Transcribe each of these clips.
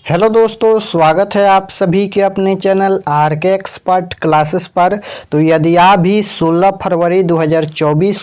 Hello दोस्तों, स्वागत है आप सभी के अपने चैनल आर के एक्सपर्ट क्लासेस पर। तो यदि आप भी 16 फरवरी 2024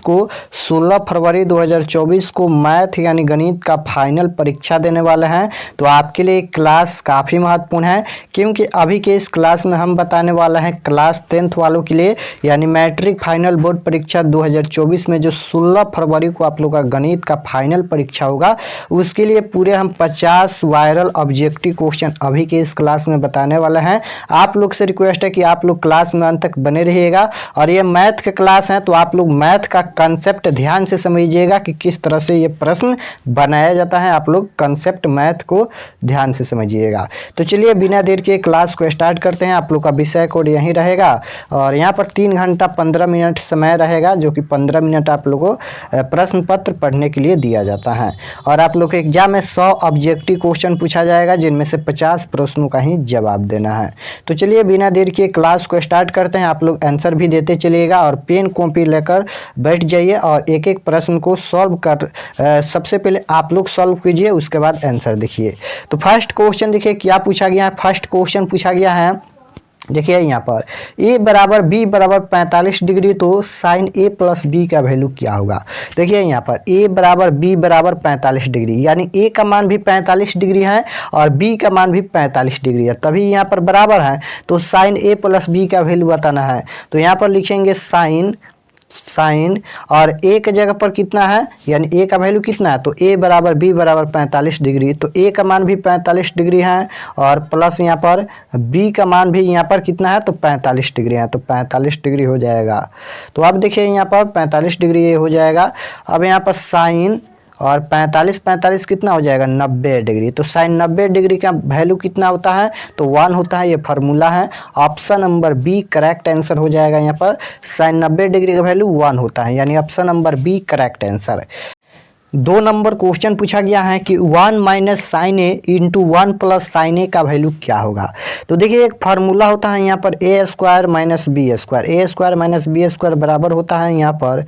को मैथ यानी गणित का फाइनल परीक्षा देने वाले हैं तो आपके लिए क्लास काफ़ी महत्वपूर्ण है, क्योंकि अभी के इस क्लास में हम बताने वाले हैं क्लास 10th वालों के लिए यानी मैट्रिक फाइनल बोर्ड परीक्षा 2024 में जो 16 फरवरी को आप लोग का गणित का फाइनल परीक्षा होगा, उसके लिए पूरे हम 50 वायरल ऑब्जेक्टिव क्वेश्चन अभी के इस क्लास में बताने वाला है। आप लोग से रिक्वेस्ट है कि आप लोग क्लास में अंत तक बने रहिएगा। और ये मैथ के क्लास है तो आप लोग मैथ का कंसेप्ट ध्यान से समझिएगा कि किस तरह से ये प्रश्न बनाया जाता है। आप लोग कंसेप्ट मैथ को ध्यान से समझिएगा। तो चलिए बिना देर के क्लास को स्टार्ट करते हैं। आप लोग का विषय कोड यहीं रहेगा और यहाँ पर 3 घंटा 15 मिनट समय रहेगा, जो कि 15 मिनट आप लोगों को प्रश्न पत्र पढ़ने के लिए दिया जाता है। और आप लोग के एग्जाम में 100 ऑब्जेक्टिव क्वेश्चन पूछा जाएगा, जिनमें से 50 प्रश्नों का ही जवाब देना है। तो चलिए बिना देर के क्लास को स्टार्ट करते हैं। आप लोग आंसर भी देते चलिएगा और पेन कॉपी लेकर बैठ जाइए और एक एक प्रश्न को सॉल्व कर सबसे पहले आप लोग सॉल्व कीजिए, उसके बाद आंसर देखिए। तो फर्स्ट क्वेश्चन देखिए क्या पूछा गया है। फर्स्ट क्वेश्चन पूछा गया है, देखिए यहाँ पर a बराबर b बराबर 45 डिग्री, तो साइन a प्लस b का वैल्यू क्या होगा। देखिए यहाँ पर a बराबर b बराबर 45 डिग्री, यानी a का मान भी 45 डिग्री है और b का मान भी 45 डिग्री है, तभी यहाँ पर बराबर है। तो साइन a प्लस b का वैल्यू बताना है। तो यहाँ पर लिखेंगे साइन और a के जगह पर कितना है, यानी a का वैल्यू कितना है, तो a बराबर b बराबर 45 डिग्री, तो a का मान भी 45 डिग्री है और प्लस यहाँ पर b का मान भी यहाँ पर कितना है, तो 45 डिग्री है, तो 45 डिग्री हो जाएगा। तो अब देखिए यहाँ पर 45 डिग्री ये हो जाएगा। अब यहाँ पर साइन और 45 कितना हो जाएगा, 90 डिग्री। तो साइन 90 डिग्री का वैल्यू कितना होता है, तो 1 होता है। ये फार्मूला है। Option number B correct answer हो जाएगा। यहाँ पर साइन 90 डिग्री का वैल्यू 1 होता है, यानी option number B correct answer है। 2 नंबर क्वेश्चन पूछा गया है कि 1 minus sine A into 1 plus sine A का वैल्यू क्या होगा। तो देखिए एक फार्मूला होता है यहाँ पर ए स्क्वायर माइनस बी स्क्वायर बराबर होता है यहाँ पर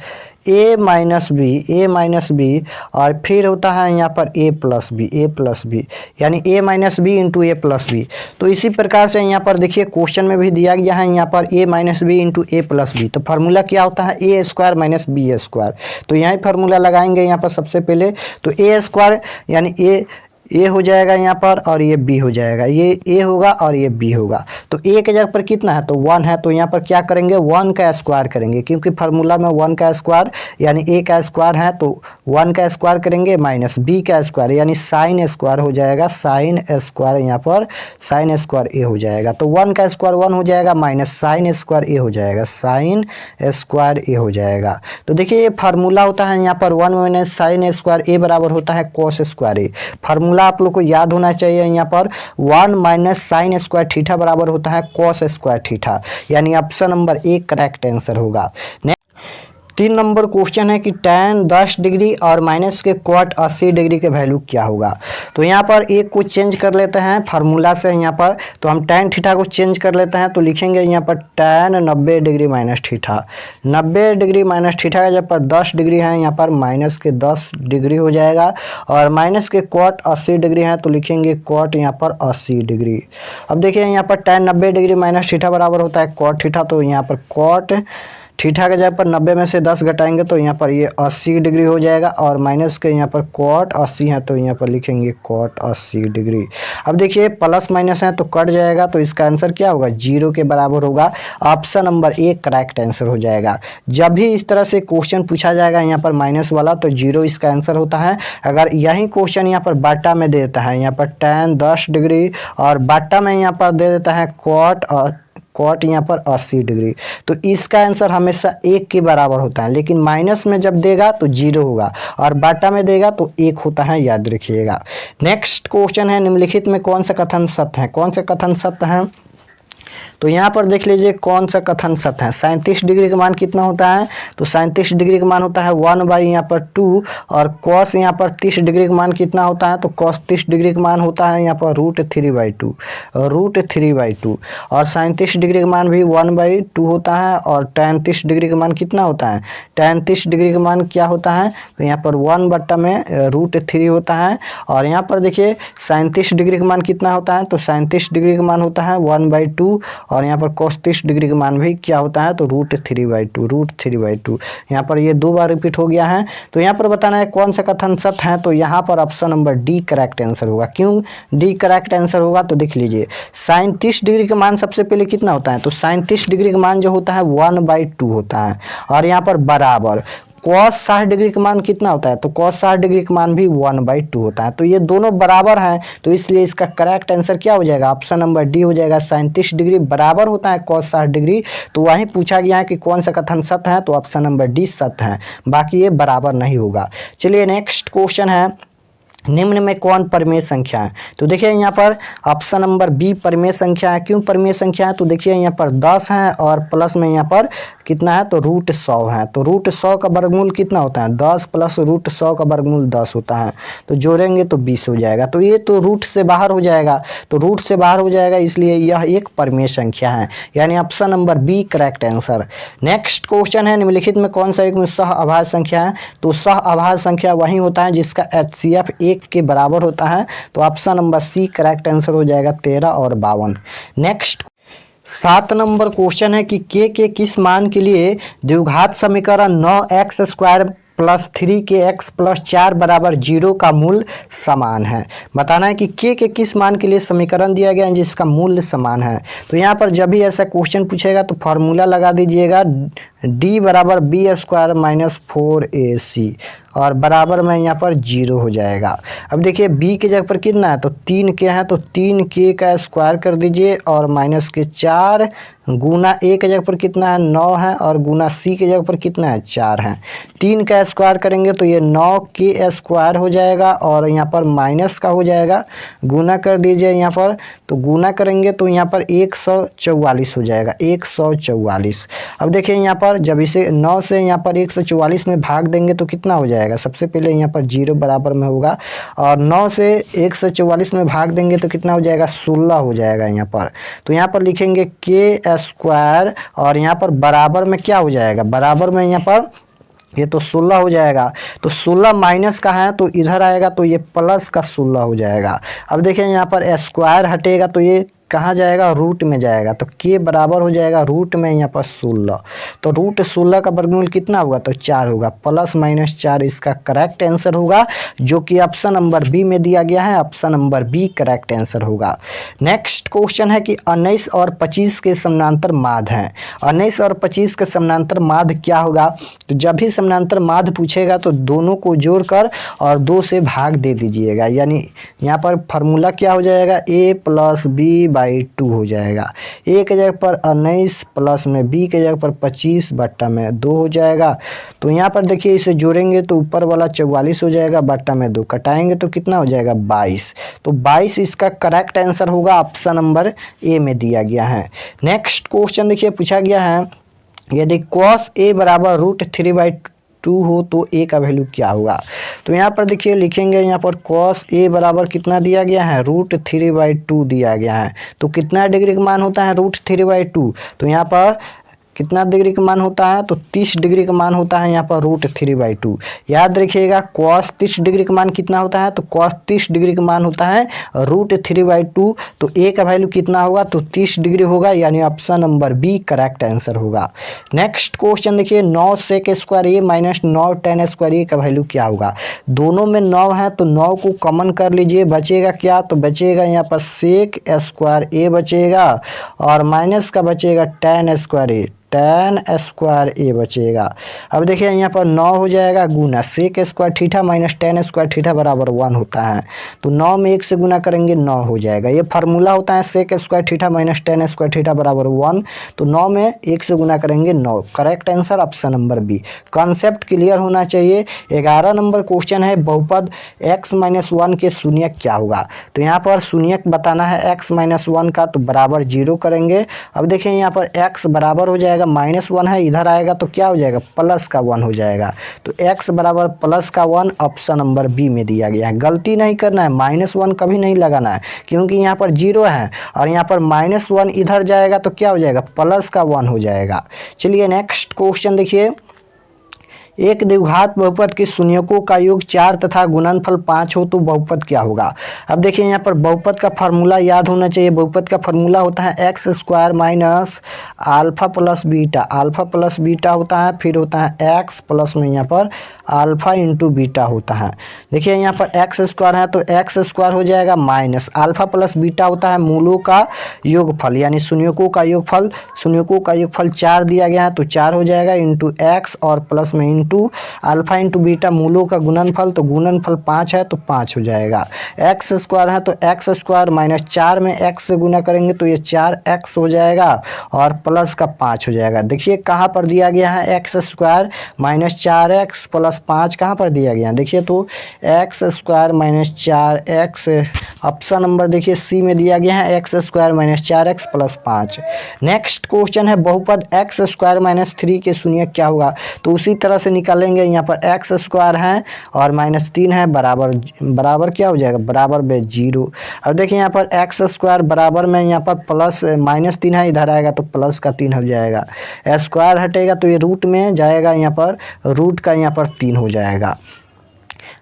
ए माइनस बी और फिर होता है यहाँ पर ए प्लस बी, यानी ए माइनस बी इंटू ए प्लस बी। तो इसी प्रकार से यहाँ पर देखिए क्वेश्चन में भी दिया गया है यहाँ पर ए माइनस बी इंटू ए प्लस बी। तो फार्मूला क्या होता है, ए स्क्वायर माइनस बी स्क्वायर। तो यहाँ फार्मूला लगाएंगे यहाँ पर सबसे पहले। तो ए स्क्वायर यानी ए हो जाएगा यहाँ पर और ये बी हो जाएगा, ये ए होगा और ये बी होगा। तो ए के जगह पर कितना है, तो 1 है। तो यहाँ पर क्या करेंगे, 1 का स्क्वायर करेंगे, क्योंकि फार्मूला में 1 का स्क्वायर यानी ए का स्क्वायर है, तो 1 का स्क्वायर करेंगे माइनस बी का स्क्वायर यानी साइन स्क्वायर हो जाएगा। साइन स्क्वायर यहाँ पर साइन स्क्वायर ए हो जाएगा। तो 1 का स्क्वायर 1 हो जाएगा माइनस साइन स्क्वायर ए हो जाएगा, साइन स्क्वायर ए हो जाएगा। तो देखिए ये फार्मूला होता है यहाँ पर 1 माइनस साइन स्क्वायर ए बराबर होता है कॉस स्क्वायर ए। फार्मूला आप लोग को याद होना चाहिए। यहाँ पर 1 माइनस साइन स्क्वायर थीटा बराबर होता है कॉस स्क्वायर थीटा, यानी option number A correct answer होगा। 3 नंबर क्वेश्चन है कि tan 10 डिग्री और माइनस के क्वाट 80 डिग्री के वैल्यू क्या होगा। तो यहाँ पर एक को चेंज कर लेते हैं फार्मूला से। यहाँ पर तो हम tan थीटा को चेंज कर लेते हैं, तो लिखेंगे यहाँ पर tan 90 degree minus theta. 90 degree minus theta का जब पर 10 डिग्री है, यहाँ पर माइनस के 10 डिग्री हो जाएगा और माइनस के क्वाट 80 डिग्री है, तो लिखेंगे क्वाट यहाँ पर 80 डिग्री। अब देखिए यहाँ पर tan 90 डिग्री माइनस थीटा बराबर होता है क्वाट थीटा, तो यहाँ पर क्वाट थीटा के जगह पर 90 में से 10 घटाएंगे तो यहाँ पर ये 80 डिग्री हो जाएगा और माइनस के यहाँ पर कॉट 80 है, तो यहाँ पर लिखेंगे कॉट 80 डिग्री। अब देखिए प्लस माइनस है तो कट जाएगा, तो इसका आंसर क्या होगा, 0 के बराबर होगा। Option number A correct answer हो जाएगा। जब भी इस तरह से क्वेश्चन पूछा जाएगा यहाँ पर माइनस वाला, तो 0 इसका आंसर होता है। अगर यही क्वेश्चन यहाँ पर बाटा में दे देता है, यहाँ पर tan 10 डिग्री और बाटा में यहाँ पर दे देता है कॉट यहाँ पर 80 डिग्री, तो इसका आंसर हमेशा 1 के बराबर होता है। लेकिन माइनस में जब देगा तो 0 होगा और बाटा में देगा तो 1 होता है, याद रखिएगा। नेक्स्ट क्वेश्चन है, निम्नलिखित में कौन सा कथन सत्य है। कौन से कथन सत्य है, तो यहाँ पर देख लीजिए कौन सा कथन सत्य है। 37 डिग्री का मान कितना होता है, तो 37 डिग्री का मान होता है 1 यहाँ पर 2, और कॉस यहाँ पर 30 डिग्री का मान कितना होता है, तो कॉस 30 डिग्री का मान होता है यहाँ पर √3/2, √3/2, और 37 डिग्री का मान भी 1/2 होता है, और tan 30 डिग्री का मान कितना होता है, tan 30 डिग्री का मान क्या होता है, तो यहाँ पर 1/√3 होता है। और यहाँ पर देखिए 37 डिग्री का मान कितना होता है, तो 37 डिग्री का मान होता है 1/2, और यहाँ पर cos 30 डिग्री का मान भी क्या होता है, तो √3/2। यहाँ पर ये 2 बार रिपीट हो गया है। तो यहाँ पर बताना है कौन सा कथन सत्य है, तो यहाँ पर option number D correct answer होगा। क्यों डी करेक्ट आंसर होगा, तो देख लीजिए 37 डिग्री का मान सबसे पहले कितना होता है, तो 37 डिग्री का मान जो होता है 1/2 होता है, और यहाँ पर बराबर cos 60 डिग्री का मान कितना होता है, तो cos 60 डिग्री का मान भी 1/2 होता है। तो ये दोनों बराबर हैं, तो इसलिए इसका करेक्ट आंसर क्या हो जाएगा, ऑप्शन नंबर डी हो जाएगा। 37 डिग्री बराबर होता है cos 60 डिग्री, तो वहीं पूछा गया है कि कौन सा कथन सत्य है, तो ऑप्शन नंबर डी सत्य है, बाकी ये बराबर नहीं होगा। चलिए नेक्स्ट क्वेश्चन है, निम्न में कौन परिमेय संख्या है, तो देखिए यहाँ पर ऑप्शन नंबर बी परिमेय संख्या है। क्यों परिमेय संख्या है, तो देखिए यहाँ पर 10 है और प्लस में यहाँ पर कितना है, तो √100 है। तो √100 का वर्गमूल कितना होता है, 10 प्लस √100 का वर्गमूल 10 होता है, तो जोड़ेंगे तो 20 हो जाएगा। तो ये तो रूट से बाहर हो जाएगा, तो रूट से बाहर हो जाएगा, इसलिए यह एक परिमेय संख्या है, यानी option number B correct answer. Next question है, निम्नलिखित में कौन सा एक में सह अभाज्य संख्या है, तो सह अभाज्य संख्या वही होता है जिसका HCF 1 के बराबर होता है, तो option number C correct answer हो जाएगा 13 और 52। नेक्स्ट 7 नंबर क्वेश्चन है कि के किस मान के लिए द्विघात समीकरण 9x² + 3kx + 4 = 0 का मूल्य समान है। बताना है कि के किस मान के लिए समीकरण दिया गया है जिसका मूल्य समान है। तो यहाँ पर जब भी ऐसा क्वेश्चन पूछेगा तो फार्मूला लगा दीजिएगा, d = b² - 4ac, और बराबर में यहाँ पर 0 हो जाएगा। अब देखिए b के जगह पर कितना है, तो 3k है, तो 3k का स्क्वायर कर दीजिए, और -4 गुना a के जगह पर कितना है, 9 है, और गुना c के जगह पर कितना है, 4 है। 3 का स्क्वायर करेंगे तो ये 9k² हो जाएगा, और यहाँ पर माइनस का हो जाएगा, गुना कर दीजिए यहाँ पर, तो गुना करेंगे तो यहाँ पर 144 हो जाएगा, 144। अब देखिए यहाँ पर जब इसे 9 से यहाँ पर 144 में भाग देंगे तो कितना हो जाएगा, सबसे पहले यहाँ पर 0 बराबर में होगा, और 9 से 144 में भाग देंगे तो कितना हो जाएगा, 16 हो जाएगा यहाँ पर। तो यहाँ पर लिखेंगे k², और यहाँ पर बराबर में क्या हो जाएगा, बराबर में यहाँ पर ये तो 16 हो जाएगा, तो 16 माइनस का है तो इधर आएगा, तो ये प्लस का 16 हो जाएगा। अब देखिए यहाँ पर स्क्वायर हटेगा तो ये कहाँ जाएगा, रूट में जाएगा, तो k बराबर हो जाएगा रूट में यहाँ पर 16, तो √16 का वर्गमूल कितना होगा, तो 4 होगा, +-4 इसका करेक्ट आंसर होगा, जो कि ऑप्शन नंबर बी में दिया गया है, option number B correct answer होगा। नेक्स्ट क्वेश्चन है कि 19 और 25 के समानांतर माध्य हैं। 19 और 25 के समानांतर माध्य क्या होगा, तो जब भी समानांतर माध्य पूछेगा तो दोनों को जोड़कर और 2 से भाग दे दीजिएगा, यानी यहाँ पर फार्मूला क्या हो जाएगा, a + b/2 हो जाएगा। a के जगह पर 19 प्लस में b के जगह पर 25/2 हो जाएगा। तो यहाँ पर देखिए इसे जोड़ेंगे तो ऊपर वाला 44 हो जाएगा, बट्टा में 2 कटाएंगे तो कितना हो जाएगा, 22। तो 22 इसका करेक्ट आंसर होगा, ऑप्शन नंबर ए में दिया गया है। नेक्स्ट क्वेश्चन देखिए पूछा गया है, यदि cos a = √3/2 हो तो a का वैल्यू क्या होगा। तो यहाँ पर देखिए लिखेंगे, यहाँ पर cos a बराबर कितना दिया गया है, √3/2 दिया गया है। तो कितना डिग्री का मान होता है √3/2, तो यहाँ पर कितना डिग्री का मान होता है, तो 30 डिग्री का मान होता है यहाँ पर √3/2। याद रखिएगा cos 30 डिग्री का मान कितना होता है, तो cos 30 डिग्री का मान होता है √3/2। तो a का वैल्यू कितना होगा, तो 30 डिग्री होगा, यानी option number B correct answer होगा। नेक्स्ट क्वेश्चन देखिए, 9 sec² a - 9 tan² a का वैल्यू क्या होगा। दोनों में 9 है तो 9 को कॉमन कर लीजिए, बचेगा क्या, तो बचेगा यहाँ पर sec² a बचेगा, और माइनस का बचेगा tan² a। tan स्क्वायर ए बचेगा। अब देखिए यहाँ पर 9 हो जाएगा गुना sec square theta minus tan square theta बराबर 1 होता है, तो 9 में 1 से गुना करेंगे 9 हो जाएगा। ये फार्मूला होता है sec square theta minus tan square theta बराबर 1, तो 9 में 1 से गुना करेंगे 9। Correct answer option number B. Concept clear होना चाहिए। 11 नंबर क्वेश्चन है बहुपद x माइनस 1 के शून्यक क्या होगा। तो यहाँ पर शून्यक बताना है x माइनस 1 का, तो बराबर 0 करेंगे। अब देखिए यहाँ पर x बराबर हो जाएगा -1 है, इधर आएगा तो क्या हो जाएगा प्लस का 1 हो जाएगा, तो x बराबर प्लस का 1 ऑप्शन नंबर बी में दिया गया है। गलती नहीं करना है, -1 कभी नहीं लगाना है क्योंकि यहाँ पर 0 है और यहाँ पर -1 इधर जाएगा तो क्या हो जाएगा प्लस का 1 हो जाएगा। चलिए नेक्स्ट क्वेश्चन देखिए, एक द्विघात बहुपद के शून्यकों का योग 4 तथा गुणनफल 5 हो तो बहुपद क्या होगा। अब देखिए यहाँ पर बहुपद का फार्मूला याद होना चाहिए। बहुपद का फार्मूला होता है x square minus alpha plus beta. Alpha plus beta होता है, फिर होता है एक्स प्लस में यहाँ पर अल्फा इंटू बीटा होता है। देखिए यहाँ पर एक्स स्क्वायर है तो एक्स स्क्वायर हो जाएगा माइनस अल्फा प्लस बीटा होता है मूलों का योगफल यानी शून्यकों का योगफल। शून्यकों का योगफल 4 दिया गया है तो 4 हो जाएगा इंटू एक्स और प्लस में इंटू अल्फा इंटू बीटा मूलों का गुणनफल, तो गुणनफल 5 है तो 5 हो जाएगा। एक्स स्क्वायर है तो एक्स स्क्वायर माइनस 4 में एक्स से गुना करेंगे तो ये 4x हो जाएगा और प्लस का 5 हो जाएगा। देखिए कहाँ पर दिया गया है x square minus 4x plus 5 कहाँ पर दिया गया है, देखिए तो x square minus 4x option number देखिए सी में दिया गया है, x square minus 4x plus 5। Next question है बहुपद एक्स स्क्वायर माइनस 3 के शून्यक क्या होगा। तो उसी तरह से निकालेंगे, यहाँ पर एक्स स्क्वायर है और -3 है बराबर क्या हो जाएगा बराबर में 0। अब देखिए यहाँ पर एक्स स्क्वायर बराबर में यहाँ पर प्लस -3 है, इधर आएगा तो प्लस का 3 हो जाएगा। स्क्वायर हटेगा तो ये रूट में जाएगा, यहाँ पर रूट का यहाँ पर 3 हो जाएगा।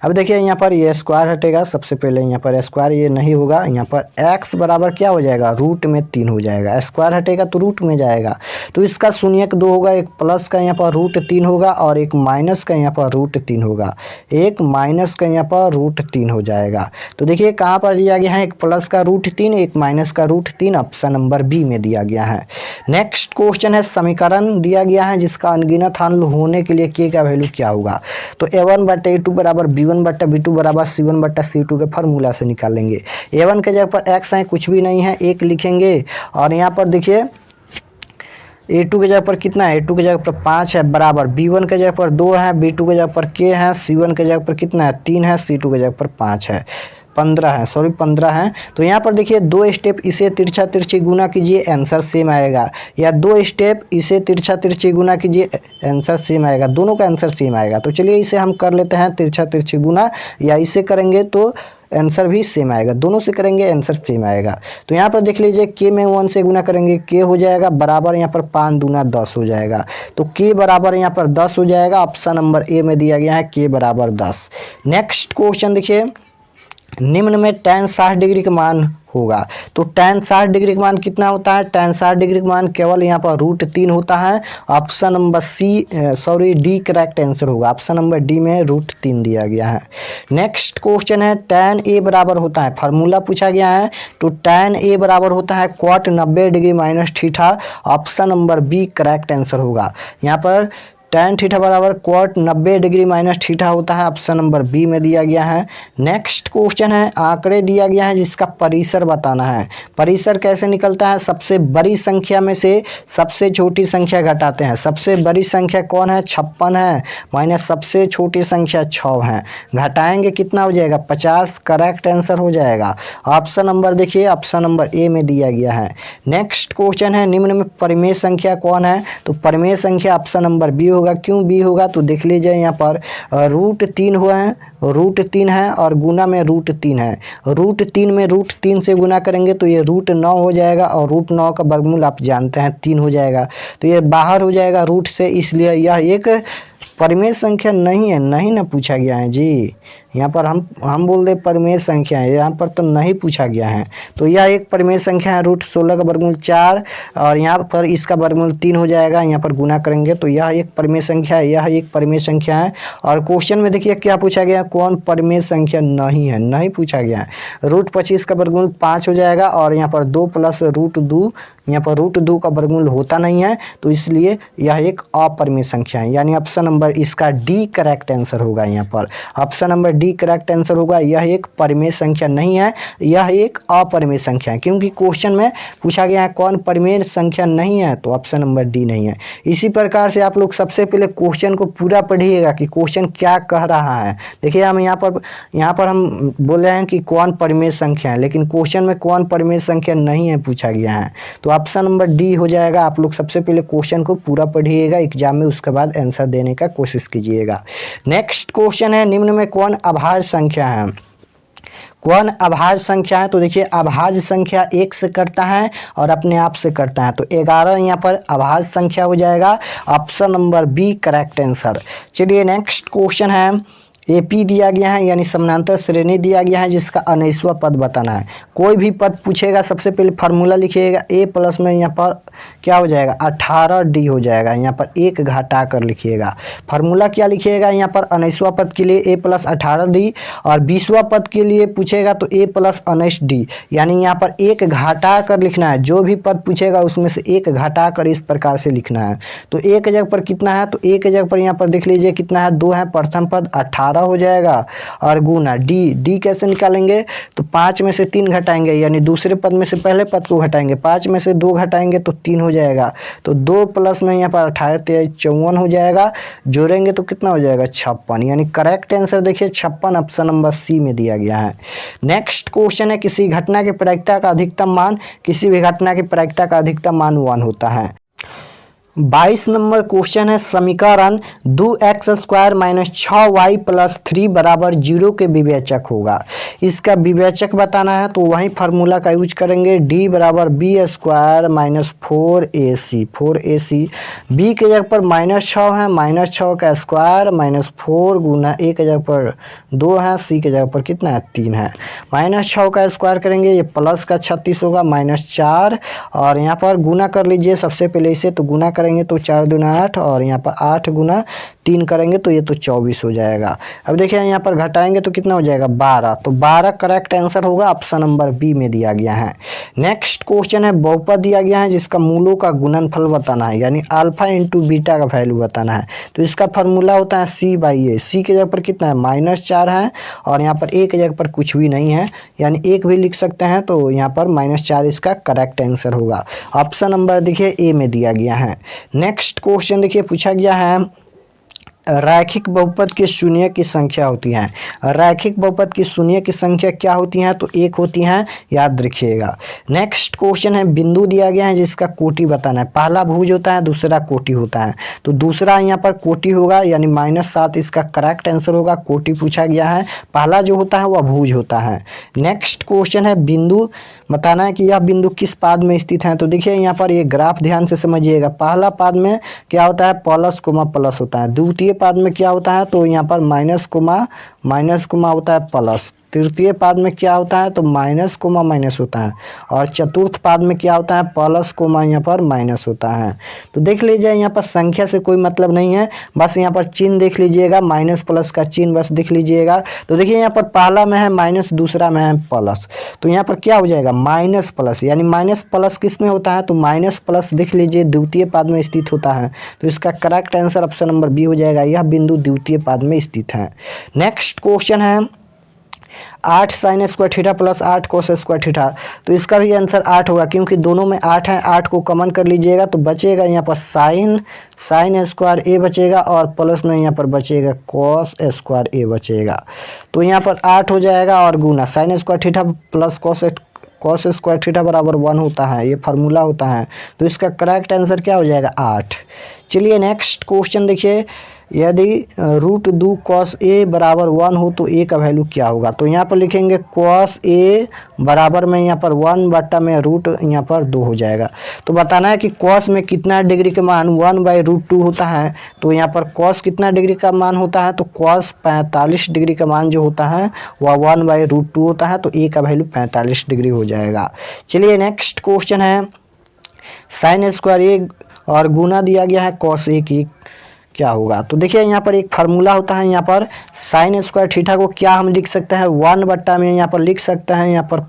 अब देखिए यहाँ पर ये स्क्वायर हटेगा, सबसे पहले यहाँ पर स्क्वायर ये नहीं होगा, यहाँ पर x बराबर क्या हो जाएगा रूट में 3 हो जाएगा। स्क्वायर हटेगा तो रूट में जाएगा, तो इसका शून्यक 2 होगा, एक प्लस का यहाँ पर रूट 3 होगा और एक माइनस का यहाँ पर रूट 3 होगा, एक माइनस का यहाँ पर रूट 3 हो जाएगा। तो देखिए कहाँ पर दिया गया है, एक प्लस का रूट 3 एक माइनस का रूट 3, ऑप्शन नंबर बी में दिया गया है। नेक्स्ट क्वेश्चन है समीकरण दिया गया है जिसका अनगिनत हल होने के लिए के का वैल्यू क्या होगा। तो a1/a2 बराबर b1/b2 बराबर c1/c2 के फार्मूला से निकालेंगे। a1 के जगह पर x है, कुछ भी नहीं है, 1 लिखेंगे और यहाँ पर देखिए a2 के जगह पर कितना है, a2 के जगह पर 5 है बराबर b1 के जगह पर 2 है, b2 के जगह पर k है, c1 के जगह पर कितना है 3 है, c2 के जगह पर 5 है 15 है। तो यहाँ पर देखिए 2 स्टेप इसे तिरछा तिरछी गुना कीजिए आंसर सेम आएगा, या 2 स्टेप इसे तिरछा तिरछी गुना कीजिए आंसर सेम आएगा, दोनों का आंसर सेम आएगा। तो चलिए इसे हम कर लेते हैं तिरछा तिरछी गुना, या इसे करेंगे तो आंसर भी सेम आएगा, दोनों से करेंगे आंसर सेम आएगा। तो यहाँ पर देख लीजिए के में 1 से गुना करेंगे के हो जाएगा बराबर यहाँ पर 5 दूना 10 हो जाएगा, तो के बराबर यहाँ पर 10 हो जाएगा। ऑप्शन नंबर ए में दिया गया है के बराबर 10। नेक्स्ट क्वेश्चन देखिए, निम्न में tan 60 डिग्री का मान होगा। तो tan 60 डिग्री का मान कितना होता है, tan 60 डिग्री का मान केवल यहाँ पर √3 होता है। Option number D correct answer होगा, ऑप्शन नंबर डी में √3 दिया गया है। नेक्स्ट क्वेश्चन है tan a बराबर होता है, फार्मूला पूछा गया है, तो tan a बराबर होता है cot 90 degree minus theta, option number B correct answer होगा। यहाँ पर tan थीटा बराबर cot 90 डिग्री माइनस थीटा होता है, ऑप्शन नंबर बी में दिया गया है। नेक्स्ट क्वेश्चन है आंकड़े दिया गया है जिसका परिसर बताना है। परिसर कैसे निकलता है, सबसे बड़ी संख्या में से सबसे छोटी संख्या घटाते हैं। सबसे बड़ी संख्या कौन है 56 है, माइनस सबसे छोटी संख्या 6 है, घटाएंगे कितना हो जाएगा 50, करेक्ट आंसर हो जाएगा। ऑप्शन नंबर देखिए ऑप्शन नंबर ए में दिया गया है। नेक्स्ट क्वेश्चन है निम्न में परिमेय संख्या कौन है, तो परिमेय संख्या ऑप्शन नंबर बी होगा। क्यों बी होगा, तो देख लीजिए यहाँ पर √3 हुआ है, √3 है और गुना में √3 है, √3 में √3 से गुना करेंगे तो ये √9 हो जाएगा और √9 का वर्गमूल आप जानते हैं 3 हो जाएगा, तो ये बाहर हो जाएगा रूट से, इसलिए यह एक परिमेय संख्या नहीं है, नहीं ना पूछा गया है जी, यहाँ पर हम बोल दे परिमेय संख्या है, यहाँ पर तो नहीं पूछा गया है। तो यह एक परिमेय संख्या है, रूट 16 का वर्गमूल 4 और यहाँ पर इसका वर्गमूल 3 हो जाएगा। यहाँ पर गुना करेंगे तो यह एक परिमेय संख्या है, यह एक परिमेय संख्या है। और क्वेश्चन में देखिए क्या पूछा गया, कौन परिमेय संख्या नहीं है, नहीं पूछा गया है। रूट 25 का वर्गमूल 5 हो जाएगा और यहाँ पर 2 प्लस रूट 2, यहाँ पर रूट 2 का वर्गमूल होता नहीं है, तो इसलिए यह एक अपरिमेय संख्या है। यानी ऑप्शन नंबर इसका डी करेक्ट आंसर होगा। यहाँ पर option number D correct answer होगा। यह एक परिमेय संख्या नहीं है, यह एक अपरिमेय संख्या है, क्योंकि क्वेश्चन में पूछा गया है कौन परिमेय संख्या नहीं है, तो ऑप्शन नंबर डी नहीं है। इसी प्रकार से आप लोग सबसे पहले क्वेश्चन को पूरा पढ़िएगा कि क्वेश्चन क्या कह रहा है। देखिए हम यहाँ पर हम बोल रहे हैं कि कौन परिमेय संख्या है, लेकिन क्वेश्चन में कौन परिमेय संख्या नहीं है पूछा गया है। तो ऑप्शन नंबर डी हो जाएगा। आप लोग सबसे पहले क्वेश्चन को पूरा पढ़िएगा एग्जाम में, उसके बाद आंसर देने का कोशिश कीजिएगा। नेक्स्ट क्वेश्चन है, निम्न में कौन अभाज्य संख्या है, कौन अभाज्य संख्या है। तो देखिए अभाज्य संख्या 1 से करता है और अपने आप से करता है, तो 11 यहाँ पर अभाज्य संख्या हो जाएगा। Option number B correct answer. चलिए नेक्स्ट क्वेश्चन है, एपी दिया गया है यानी समानांतर श्रेणी दिया गया है जिसका 19वां पद बताना है। कोई भी पद पूछेगा सबसे पहले फार्मूला लिखिएगा, ए प्लस में यहाँ पर क्या हो जाएगा 18d हो जाएगा, यहाँ पर 1 घटा कर लिखिएगा। फार्मूला क्या लिखिएगा यहाँ पर 19वां पद के लिए a प्लस 18d और 20वां पद के लिए पूछेगा तो a प्लस 19d, यानी यहाँ पर 1 घटा कर लिखना है। जो भी पद पूछेगा उसमें से 1 घटा कर इस प्रकार से लिखना है। तो एक जगह पर कितना है, तो एक जगह पर यहाँ पर देख लीजिए कितना है, 2 है। प्रथम पद 18 हो जाएगा और गुना डी कैसे निकालेंगे, तो 5 में से 3 घटाएंगे, यानी दूसरे पद में से पहले पद को घटाएंगे, 5 में से 2 घटाएंगे तो 3 हो जाएगा। तो 2 प्लस में यहाँ पर 18 23 54 हो जाएगा, जोड़ेंगे तो कितना हो जाएगा 56, यानी करेक्ट आंसर देखिए 56 ऑप्शन नंबर सी में दिया गया है। नेक्स्ट क्वेश्चन है, किसी घटना की प्रायिकता का अधिकतम मान, किसी भी घटना की प्रायिकता का अधिकतम मान 1 होता है। 22 नंबर क्वेश्चन है, समीकरण 2x² माइनस 6y प्लस 3 बराबर 0 के विवेचक होगा। इसका विवेचक बताना है, तो वही फार्मूला का यूज करेंगे, d बराबर b² माइनस 4ac। b के जगह पर -6 है, -6 का स्क्वायर माइनस 4 गुना एक जगह पर 2 है, c के जगह पर कितना है 3 है। -6 का स्क्वायर करेंगे, ये प्लस का 36 होगा, -4 और यहाँ पर गुना कर लीजिए सबसे पहले इसे, तो गुना करेंगे तो 4 दूना 8 और यहाँ पर 8 गुना 3 करेंगे तो ये तो 24 हो जाएगा। अब देखिए यहाँ पर घटाएंगे तो कितना हो जाएगा 12, तो 12 करेक्ट आंसर होगा, ऑप्शन नंबर बी में दिया गया है। नेक्स्ट क्वेश्चन है, बहुपद दिया गया है जिसका मूलों का गुणनफल बताना है, यानी अल्फा इंटू बीटा का वैल्यू बताना है। तो इसका फार्मूला होता है c/a। c के जगह पर कितना है -4 है और यहाँ पर a के जगह पर कुछ भी नहीं है, यानी 1 भी लिख सकते हैं, तो यहाँ पर -4 इसका करेक्ट आंसर होगा। ऑप्शन नंबर देखिए ए में दिया गया है। नेक्स्ट क्वेश्चन देखिए पूछा गया है, रैखिक बहुपद की शून्य की संख्या होती है। रैखिक बहुपद की शून्य की संख्या क्या होती है, तो 1 होती है, याद रखिएगा। नेक्स्ट क्वेश्चन है, बिंदु दिया गया है जिसका कोटि बताना है। पहला भुज होता है, दूसरा कोटि होता है, तो दूसरा यहाँ पर कोटि होगा, यानी -7 इसका करेक्ट आंसर होगा। कोटि पूछा गया है, पहला जो होता है वह भुज होता है। नेक्स्ट क्वेश्चन है, बिंदु बताना है कि यह बिंदु किस पाद में स्थित है। तो देखिए यहाँ पर ये ग्राफ ध्यान से समझिएगा, पहला पाद में क्या होता है प्लस कोमा प्लस होता है, द्वितीय पाद में क्या होता है, तो यहाँ पर माइनस कोमा होता है प्लस, तृतीय पाद में क्या होता है, तो माइनस कोमा माइनस होता है, और चतुर्थ पाद में क्या होता है प्लस कोमा यहाँ पर माइनस होता है। तो देख लीजिए यहाँ पर संख्या से कोई मतलब नहीं है, बस यहाँ पर चिन्ह देख लीजिएगा, माइनस प्लस का चिन्ह बस देख लीजिएगा। तो देखिए यहाँ पर पहला में है माइनस, दूसरा में है प्लस, तो यहाँ पर क्या हो जाएगा माइनस प्लस, यानी माइनस प्लस किस में होता है, तो माइनस प्लस देख लीजिए द्वितीय पाद में स्थित होता है। तो इसका correct answer option number B हो जाएगा, यह बिंदु द्वितीय पाद में स्थित है। नेक्स्ट क्वेश्चन है, 8 sin square theta plus 8 cos square theta. तो इसका भी आंसर 8 होगा, क्योंकि दोनों में 8 है, 8 को कॉमन कर लीजिएगा तो बचेगा यहाँ पर साइन स्क्वायर ए बचेगा और प्लस में यहाँ पर बचेगा कॉस स्क्वायर ए बचेगा। तो यहाँ पर 8 हो जाएगा और गुना sine square theta plus cos square theta बराबर 1 होता है, ये फार्मूला होता है। तो इसका करेक्ट आंसर क्या हो जाएगा 8। चलिए नेक्स्ट क्वेश्चन देखिए, यदि रूट 2 कॉस ए बराबर 1 हो तो ए का वैल्यू क्या होगा। तो यहाँ पर लिखेंगे कॉस ए बराबर में यहाँ पर 1 बट्टा में रूट यहाँ पर 2 हो जाएगा। तो बताना है कि कॉस में कितना डिग्री का मान 1/√2 होता है। तो यहाँ पर कॉस कितना डिग्री का मान होता है, तो कॉस 45 डिग्री का मान जो होता है वह 1/√2 होता है। तो ए का वैल्यू 45 डिग्री हो जाएगा। चलिए नेक्स्ट क्वेश्चन है, साइन स्क्वायर ए और गुना दिया गया है कॉस ए की, क्या होगा। तो देखिए यहाँ पर एक फार्मूला होता है, यहाँ पर साइन स्क्वायर थीटा को क्या हम लिख सकते हैं 1 बट्टा में यहाँ पर लिख सकते हैं यहाँ पर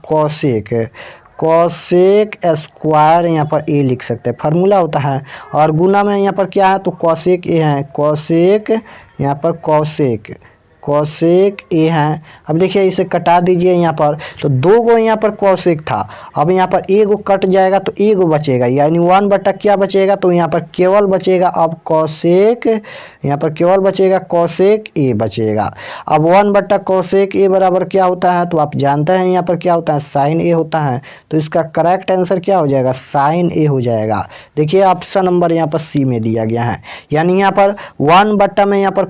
कॉसेक स्क्वायर यहाँ पर ए लिख सकते हैं, फार्मूला होता है। और गुना में यहाँ पर क्या है, तो कॉसेक ए है, कॉसेक यहाँ पर कॉसेक ए है। अब देखिए इसे कटा दीजिए यहाँ पर, तो 2 गो यहाँ पर कॉसेक था, अब यहाँ पर ए गो कट जाएगा तो ए गो बचेगा, यानी 1 बटा क्या बचेगा, तो यहाँ पर केवल बचेगा अब कॉसेक, यहाँ पर केवल बचेगा कॉसेक ए बचेगा। अब 1 बटा कॉसेक ए बराबर क्या होता है, तो आप जानते हैं यहाँ पर क्या होता है, साइन ए होता है। तो इसका करेक्ट आंसर क्या हो जाएगा, साइन ए हो जाएगा। देखिए ऑप्शन नंबर यहाँ पर सी में दिया गया है, यानी यहाँ पर 1 बट्टा में यहाँ पर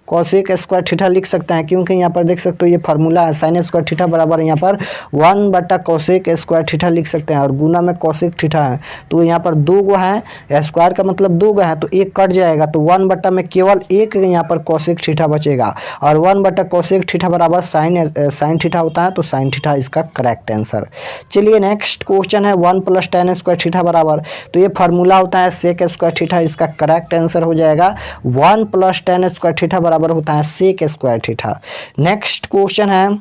कॉसेक स्क्वायर थीटा लिख सकते हैं, क्योंकि यहाँ पर देख सकते हो ये फार्मूला है, साइन स्क्वायर थीटा बराबर यहाँ पर 1 बट्टा कॉसेक स्क्वायर थीटा लिख सकते हैं। और गुना में कॉसेक थीटा है, तो यहाँ पर 2 गो है, स्क्वायर का मतलब 2 गो है, तो एक कट जाएगा, तो 1 बट्टा में केवल एक यहाँ पर कॉसेक थीटा बचेगा। और 1 बट्टा कॉसेक थीटा बराबर साइन थीटा होता है, तो साइन थीटा इसका करेक्ट आंसर। चलिए नेक्स्ट क्वेश्चन है, 1 + tan स्क्वायर थीटा बराबर, तो ये फार्मूला होता है सेक स्क्वायर थीटा, इसका करेक्ट आंसर हो जाएगा 1 + tan स्क्वायर थीटा बराबर होता है sec square theta. Next question है,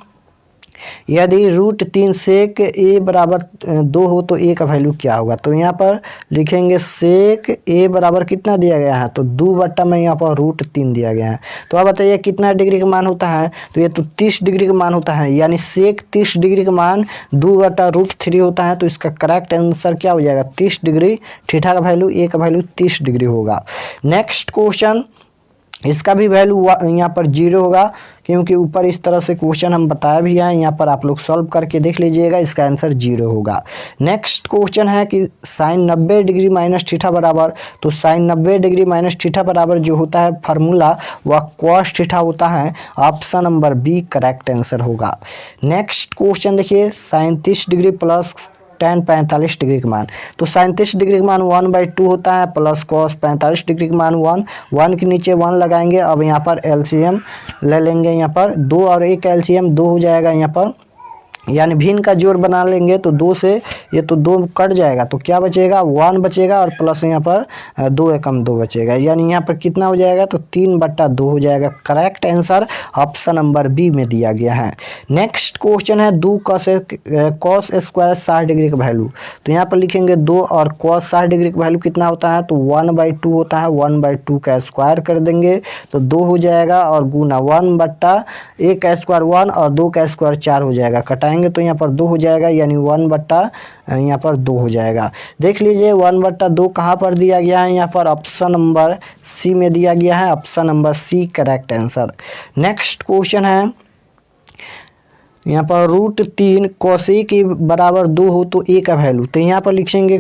यदि √3 सेक ए बराबर 2 हो तो ए का वैल्यू क्या होगा। तो यहाँ पर लिखेंगे सेक ए बराबर कितना दिया गया है, तो 2 बट्टा में यहाँ पर √3 दिया गया है। तो अब बताइए कितना डिग्री का मान होता है, तो ये तो 30 डिग्री का मान होता है, यानी सेक 30 डिग्री का मान 2 बट्टा √3 होता है। तो इसका करेक्ट आंसर क्या हो जाएगा, 30 डिग्री। थीटा का वैल्यू ए का वैल्यू 30 डिग्री होगा। नेक्स्ट क्वेश्चन, इसका भी वैल्यू यहाँ पर 0 होगा, क्योंकि ऊपर इस तरह से क्वेश्चन हम बताया भी है, यहाँ पर आप लोग सॉल्व करके देख लीजिएगा, इसका आंसर 0 होगा। नेक्स्ट क्वेश्चन है कि साइन 90 डिग्री माइनस थीटा बराबर, तो साइन 90 डिग्री माइनस थीटा बराबर जो होता है फार्मूला वह कॉस थीटा होता है। Option number B correct answer होगा। नेक्स्ट क्वेश्चन देखिए, sine 30 degree plus tan 45 degree का मान, तो साइन 30 डिग्री का मान 1/2 होता है, प्लस कॉस 45 डिग्री का मान 1 के नीचे 1 लगाएंगे। अब यहाँ पर एलसीएम ले लेंगे, यहाँ पर 2 और 1 का एलसीएम 2 हो जाएगा, यहाँ पर यानी भिन्न का जोड़ बना लेंगे, तो 2 से ये तो 2 कट जाएगा, तो क्या बचेगा 1 बचेगा, और प्लस यहाँ पर 2 एकम 2 बचेगा, यानी यहाँ पर कितना हो जाएगा, तो 3/2 हो जाएगा। Correct answer option number B में दिया गया है। नेक्स्ट क्वेश्चन है, 2 कॉस स्क्वायर 60 डिग्री का वैल्यू, तो यहाँ पर लिखेंगे 2 और कॉस 60 डिग्री का वैल्यू कितना होता है, तो 1/2 होता है, 1/2 का स्क्वायर कर देंगे तो 2 हो जाएगा, और गुना 1 बट्टा 1 का स्क्वायर 1 और 2 का स्क्वायर 4 हो जाएगा, कटाएंगे तो यहाँ पर 2 हो जाएगा, यानी 1 बट्टा यहाँ पर 2 हो जाएगा। देख लीजिए 1/2 कहाँ पर दिया गया है, यहाँ पर ऑप्शन नंबर सी में दिया गया है, option number C correct answer. Next question है, यहाँ पर √3 कॉसेक के बराबर 2 हो तो ए का वैल्यू, तो यहाँ पर लिखेंगे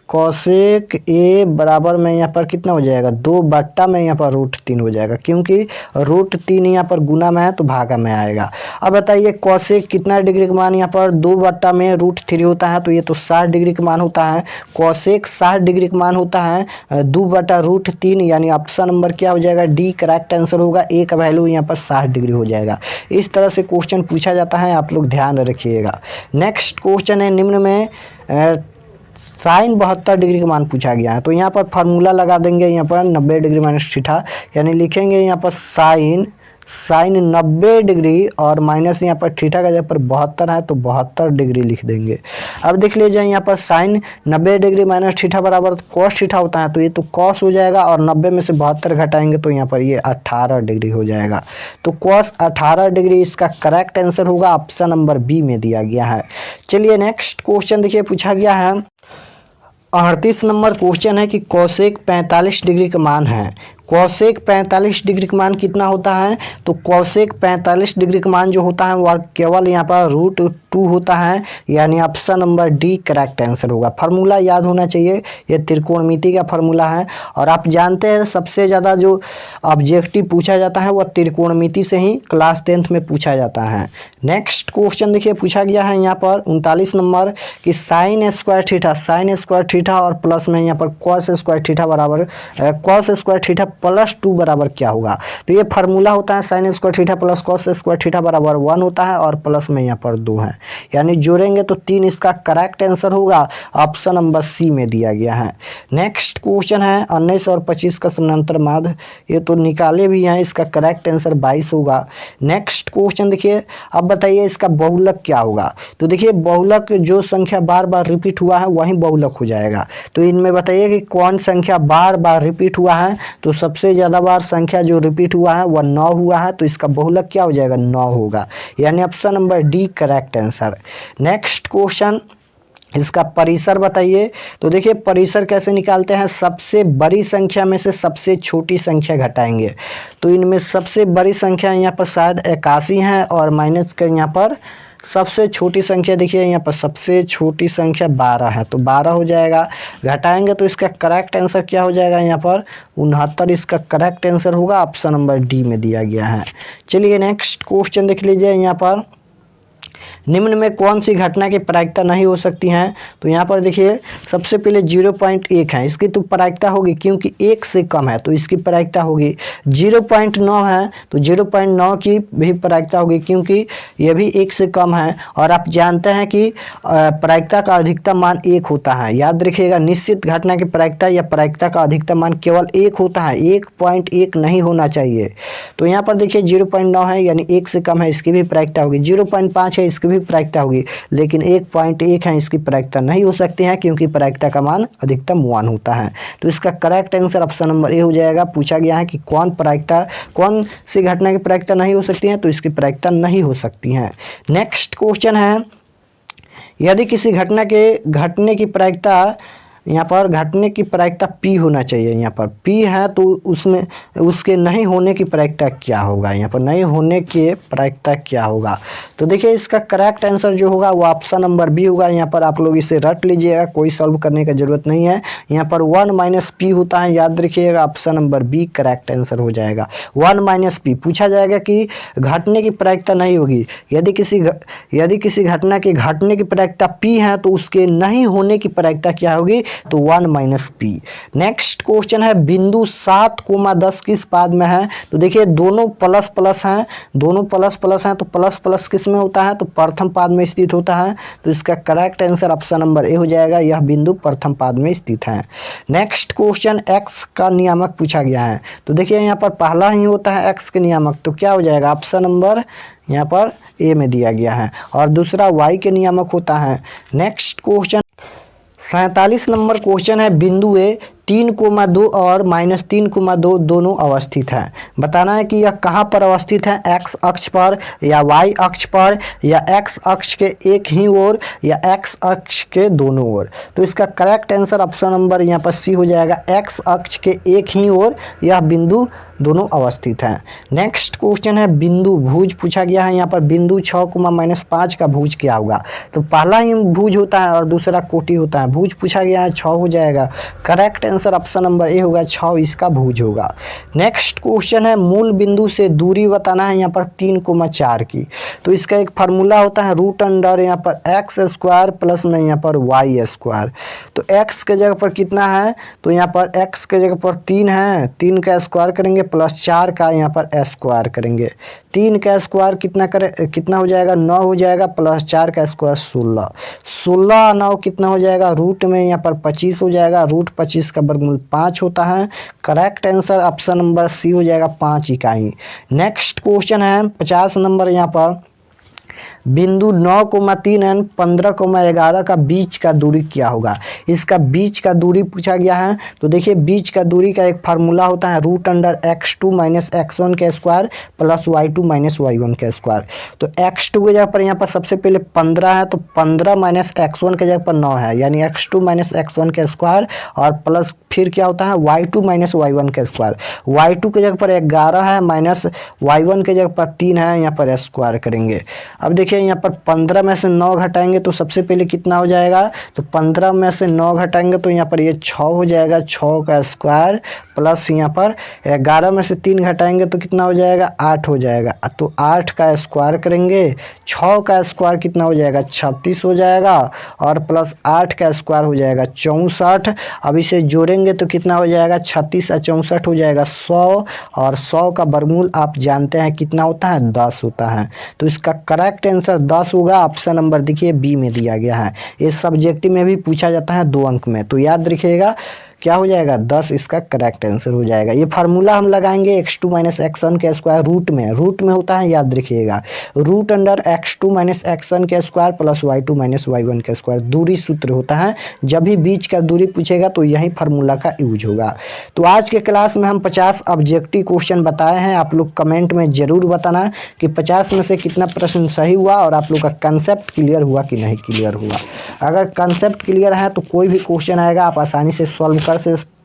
कॉसेक ए बराबर में यहाँ पर कितना हो जाएगा, 2 बट्टा में यहाँ पर √3 हो जाएगा, क्योंकि √3 यहाँ पर गुना में है तो भागा में आएगा। अब बताइए कॉसेक कितना डिग्री का मान यहाँ पर 2 बट्टा में √3 होता है, तो ये तो 60 डिग्री का मान होता है। कॉसेक 60 डिग्री का मान होता है 2 बट्टा √3, यानी ऑप्शन नंबर क्या हो जाएगा, डी करेक्ट आंसर होगा। ए का वैल्यू यहाँ पर 60 डिग्री हो जाएगा। इस तरह से क्वेश्चन पूछा जाता है, आप लोग ध्यान रखिएगा। नेक्स्ट क्वेश्चन है, निम्न में साइन 72 डिग्री का मान पूछा गया है, तो यहाँ पर फार्मूला लगा देंगे, यहाँ पर 90 डिग्री माइनस थीटा, यानी लिखेंगे यहाँ पर साइन 90 डिग्री और माइनस यहाँ पर थीटा का जब पर 72 है तो 72 डिग्री लिख देंगे। अब देख लीजिए यहाँ पर साइन 90 डिग्री माइनस थीटा बराबर कॉस थीटा होता है, तो ये तो कॉस हो जाएगा, और 90 में से 72 घटाएंगे तो यहाँ पर ये 18 डिग्री हो जाएगा। तो कॉस 18 डिग्री इसका करेक्ट आंसर होगा, ऑप्शन नंबर बी में दिया गया है। चलिए नेक्स्ट क्वेश्चन देखिए, पूछा गया है 38 नंबर क्वेश्चन है कि कॉसेक 45 डिग्री का मान है, कोसेक 45 डिग्री का मान कितना होता है, तो कोसेक 45 डिग्री का मान जो होता है वह केवल यहाँ पर √2 होता है, यानी option number D correct answer होगा। फार्मूला याद होना चाहिए, ये त्रिकोणमिति का फार्मूला है और आप जानते हैं सबसे ज़्यादा जो ऑब्जेक्टिव पूछा जाता है वह त्रिकोणमिति से ही क्लास 10th में पूछा जाता है। नेक्स्ट क्वेश्चन देखिए पूछा गया है यहाँ पर 39 नंबर कि साइन स्क्वायर थीटा और प्लस में यहाँ पर कॉस स्क्वायर थीटा बराबर कॉस स्क्वायर थीटा प्लस 2 बराबर क्या होगा। तो ये फार्मूला होता है sign square theta plus cos square theta बराबर 1 होता है और प्लस में यहाँ पर 2 है, यानी जोड़ेंगे तो 3 इसका करेक्ट आंसर होगा, ऑप्शन नंबर सी में दिया गया है। नेक्स्ट क्वेश्चन है 19 और 25 का समानांतर माध्य, ये तो निकाले भी हैं, इसका करेक्ट आंसर 22 होगा। नेक्स्ट क्वेश्चन देखिए, अब बताइए इसका बहुलक क्या होगा। तो देखिए बहुलक जो संख्या बार बार रिपीट हुआ है वही बहुलक हो जाएगा। तो इनमें बताइए कि कौन संख्या बार बार रिपीट हुआ है। तो सबसे ज़्यादा बार संख्या जो रिपीट हुआ है वह 9 हुआ है, तो इसका बहुलक क्या हो जाएगा, 9 होगा, यानी option number D correct answer. Next question, इसका परिसर बताइए। तो देखिए परिसर कैसे निकालते हैं, सबसे बड़ी संख्या में से सबसे छोटी संख्या घटाएंगे। तो इनमें सबसे बड़ी संख्या यहाँ पर शायद 81 है और माइनस का यहाँ पर सबसे छोटी संख्या देखिए यहाँ पर सबसे छोटी संख्या 12 है, तो 12 हो जाएगा। घटाएंगे तो इसका करेक्ट आंसर क्या हो जाएगा, यहाँ पर 69 इसका करेक्ट आंसर होगा, ऑप्शन नंबर डी में दिया गया है। चलिए नेक्स्ट क्वेश्चन देख लीजिए, यहाँ पर निम्न में कौन सी घटना की प्रायिकता नहीं हो सकती हैं। तो यहाँ पर देखिए सबसे पहले 0.1 है, इसकी तो प्रायिकता होगी क्योंकि 1 से कम है तो इसकी प्रायिकता होगी। 0.9 है तो 0.9 की भी प्रायिकता होगी क्योंकि यह भी 1 से कम है। और आप जानते हैं कि प्रायिकता का अधिकतम मान 1 होता है, याद रखिएगा, निश्चित घटना की प्रायिकता या प्रायिकता का अधिकतम मान केवल 1 होता है, 1.1 नहीं होना चाहिए। तो यहाँ पर देखिए 0.9 है यानी 1 से कम है, इसकी भी प्रायिकता होगी। 0.5 है, इसकी भी प्रायिकता होगी, लेकिन 1.1 है, इसकी प्रायिकता नहीं हो सकती है क्योंकि प्रायिकता का मान अधिकतम 1 होता है। तो इसका correct answer option number A हो जाएगा। पूछा गया है कि कौन सी घटना की प्रायिकता नहीं हो सकती है, तो इसकी प्रायिकता नहीं हो सकती है। नेक्स्ट क्वेश्चन है, यदि किसी घटना के घटने की प्रायिकता, यहाँ पर घटने की प्रायिकता P होना चाहिए, यहाँ पर P है तो उसमें उसके नहीं होने की प्रायिकता क्या होगा, यहाँ पर नहीं होने की प्रायिकता क्या होगा। तो देखिए इसका करेक्ट आंसर जो होगा वो ऑप्शन नंबर बी होगा। यहाँ पर आप लोग इसे रट लीजिएगा, कोई सॉल्व करने की जरूरत नहीं है। यहाँ पर 1 - P होता है, याद रखिएगा, option number B correct answer हो जाएगा। 1 - P पूछा जाएगा कि घटने की प्रायिकता नहीं होगी, यदि किसी घटना के घटने की प्रायिकता P है तो उसके नहीं होने की प्रायिकता क्या होगी, तो 1 - P। नेक्स्ट क्वेश्चन है, बिंदु 7,10 किस पाद में है। तो देखिए दोनों प्लस प्लस हैं, दोनों प्लस प्लस हैं, तो प्लस प्लस किस में होता है, तो प्रथम पाद में स्थित होता है। तो इसका correct answer option number A हो जाएगा, यह बिंदु प्रथम पाद में स्थित है। नेक्स्ट क्वेश्चन, एक्स का नियामक पूछा गया है। तो देखिए यहाँ पर पहला ही होता है एक्स के नियामक, तो क्या हो जाएगा, ऑप्शन नंबर यहाँ पर ए में दिया गया है, और दूसरा वाई के नियामक होता है। नेक्स्ट क्वेश्चन 47 नंबर क्वेश्चन है, बिंदु ए 3,2 और -3,2 दोनों अवस्थित हैं। बताना है कि यह कहाँ पर अवस्थित है, एक्स अक्ष पर या वाई अक्ष पर या एक्स अक्ष के एक ही ओर या एक्स अक्ष के दोनों ओर। तो इसका करेक्ट आंसर ऑप्शन नंबर यहाँ पर सी हो जाएगा, एक्स अक्ष के एक ही ओर यह बिंदु दोनों अवस्थित हैं। नेक्स्ट क्वेश्चन है, बिंदु भुज पूछा गया है। यहाँ पर बिंदु 6,-5 का भुज क्या होगा। तो पहला ही भुज होता है और दूसरा कोटि होता है, भुज पूछा गया है 6 हो जाएगा। Correct answer option number A होगा, 6 इसका भुज होगा। नेक्स्ट क्वेश्चन है, मूल बिंदु से दूरी बताना है यहाँ पर 3,4 की। तो इसका एक फार्मूला होता है √अंडर यहाँ पर x² प्लस में यहाँ पर y²। तो x के जगह पर कितना है, तो यहाँ पर x के जगह पर 3 है, 3 का स्क्वायर करेंगे प्लस 4 का यहाँ पर स्क्वायर करेंगे। 3 का स्क्वायर कितना हो जाएगा, 9 हो जाएगा, प्लस 4 का स्क्वायर 16। 16 9 कितना हो जाएगा, रूट में यहाँ पर 25 हो जाएगा, √25 का वर्गमूल 5 होता है। Correct answer option number C हो जाएगा, 5 इकाई। नेक्स्ट क्वेश्चन है 50 नंबर, यहाँ पर बिंदु 9,3 एंड 15,11 का बीच का दूरी क्या होगा। इसका बीच का दूरी पूछा गया है। तो देखिए बीच का दूरी का एक फार्मूला होता है √x2 माइनस x1 का square plus y2 minus y1 का स्क्वायर। तो x2 की जगह पर यहाँ पर सबसे पहले 15 है, तो 15 माइनस x1 की जगह पर 9 है, यानी x2 माइनस x1 का स्क्वायर और प्लस फिर क्या होता है y2 माइनस y1 का स्क्वायर। y2 की जगह पर 11 है माइनस y1 की जगह पर 3 है, यहाँ पर स्क्वायर करेंगे। अब देखिए यहाँ पर 15 में से 9 घटाएंगे तो सबसे पहले कितना हो जाएगा, तो 15 में से 9 घटाएंगे तो यहाँ पर ये 6 हो जाएगा, 6 का स्क्वायर प्लस यहाँ पर 11 में से 3 घटाएंगे तो कितना हो जाएगा 8 हो जाएगा। तो 8 का स्क्वायर करेंगे, 6 का स्क्वायर कितना हो जाएगा 36 हो जाएगा और प्लस 8 का स्क्वायर हो जाएगा 64। अब इसे जोड़ेंगे तो कितना हो जाएगा 36 और 64 हो जाएगा 100 और 100 का वर्गमूल आप जानते हैं कितना होता है 10 होता है। तो इसका करेक्ट आंसर 10 होगा। ऑप्शन नंबर देखिए बी में दिया गया है। इस सब्जेक्टिव में भी पूछा जाता है 2 अंक में, तो याद रखिएगा क्या हो जाएगा 10 इसका करेक्ट आंसर हो जाएगा। ये फार्मूला हम लगाएंगे x2 माइनस x1 के स्क्वायर रूट में होता है, याद रखिएगा root under x2 minus x1 के square plus y2 minus y1 के स्क्वायर दूरी सूत्र होता है। जब भी बीच का दूरी पूछेगा तो यही फार्मूला का यूज होगा। तो आज के क्लास में हम 50 ऑब्जेक्टिव क्वेश्चन बताए हैं। आप लोग कमेंट में जरूर बताना कि 50 में से कितना प्रश्न सही हुआ और आप लोग का कंसेप्ट क्लियर हुआ कि नहीं क्लियर हुआ। अगर कंसेप्ट क्लियर है तो कोई भी क्वेश्चन आएगा आप आसानी से सॉल्व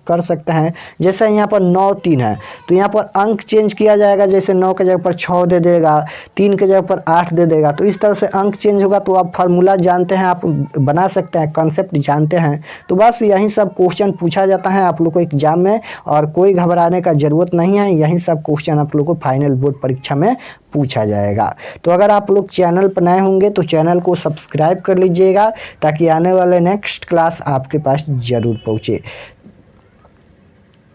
कर सकते हैं। जैसे यहाँ पर 9 3 है तो यहाँ पर अंक चेंज किया जाएगा, जैसे 9 के जगह पर 6 दे देगा, 3 के जगह पर 8 दे देगा, तो इस तरह से अंक चेंज होगा। तो आप फार्मूला जानते हैं, आप बना सकते हैं, कंसेप्ट जानते हैं। तो बस यही सब क्वेश्चन पूछा जाता है आप लोग को एग्जाम में और कोई घबराने का ज़रूरत नहीं है। यही सब क्वेश्चन आप लोग को फाइनल बोर्ड परीक्षा में पूछा जाएगा। तो अगर आप लोग चैनल पर नए होंगे तो चैनल को सब्सक्राइब कर लीजिएगा ताकि आने वाले नेक्स्ट क्लास आपके पास ज़रूर पहुँचे।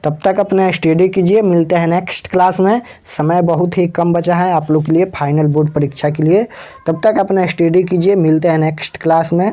तब तक अपना स्टडी कीजिए, मिलते हैं नेक्स्ट क्लास में। समय बहुत ही कम बचा है आप लोग के लिए फाइनल बोर्ड परीक्षा के लिए। तब तक अपना स्टडी कीजिए, मिलते हैं नेक्स्ट क्लास में।